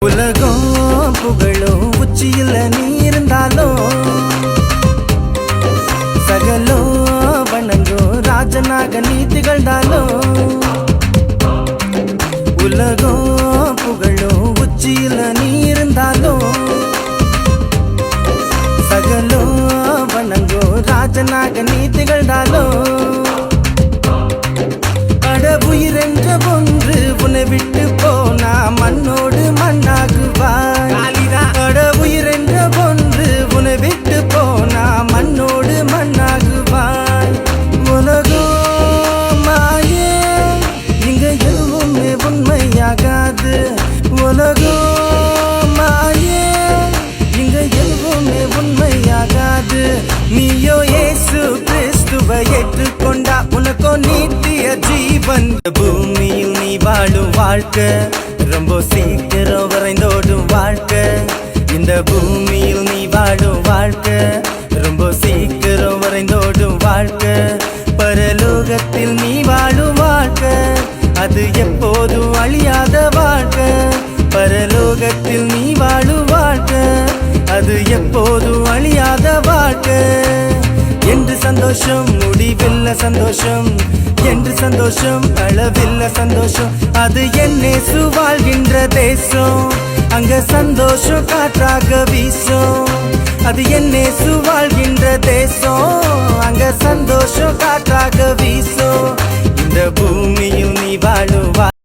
உலகம் புகழும் உச்சியில் நீ இருந்தாலும் சகலோ வணங்கும் ராஜனாக நீ திகழ்ந்தாலும் உலகம் புகழும் உச்சியில் நீ இருந்தாலும் சகலோ வணங்கும் ராஜனாக நீ திகழ்ந்தாலும் உயிரென்ற ஒன்று உன்னை விட்டு போனா மண்ணோடு மண்ணாகுவாய். உயிரென்ற ஒன்று உன்னை விட்டு போனா மண்ணோடு மண்ணாகுவாய். உலகம் மாயே இங்க எதுவுமே உண்மையாகாது. உலகம் மாயே இங்க எதுவுமே உண்மையாகாது. நீயோ இயேசு கிறிஸ்துவை ஏற்றுக்கொண்டா உனக்கோ நித்திய ஜீவன். பூமியில் நீ வாழும் வாழ்க்கை ரொம்ப சீக்கிரம் வரைந்தோடும் வாழ்க்கை. இந்த பூமியில் நீ வாழும் வாழ்க்கை ரொம்ப சீக்கிரம் வரைந்தோடும் வாழ்க்கை. பரலோகத்தில் நீ வாழும் வாழ்க்கை அது எப்போதும் அழியாத வாழ்க்கை. பரலோகத்தில் நீ வாழும் வாழ்க்கை அது எப்போதும் அழியாத வாழ்க்கை. என்று சந்தோஷம் முடிவில்ல சந்தோஷம், என்று சந்தோஷம் அளவில்ல சந்தோஷம். அது என்னேசு வாழ்கின்ற தேசம், அங்க சந்தோஷம் காற்றாக வீசும். அது என்னேசு வாழ்கின்ற தேசம், அங்க சந்தோஷம் காற்றாக வீசும்.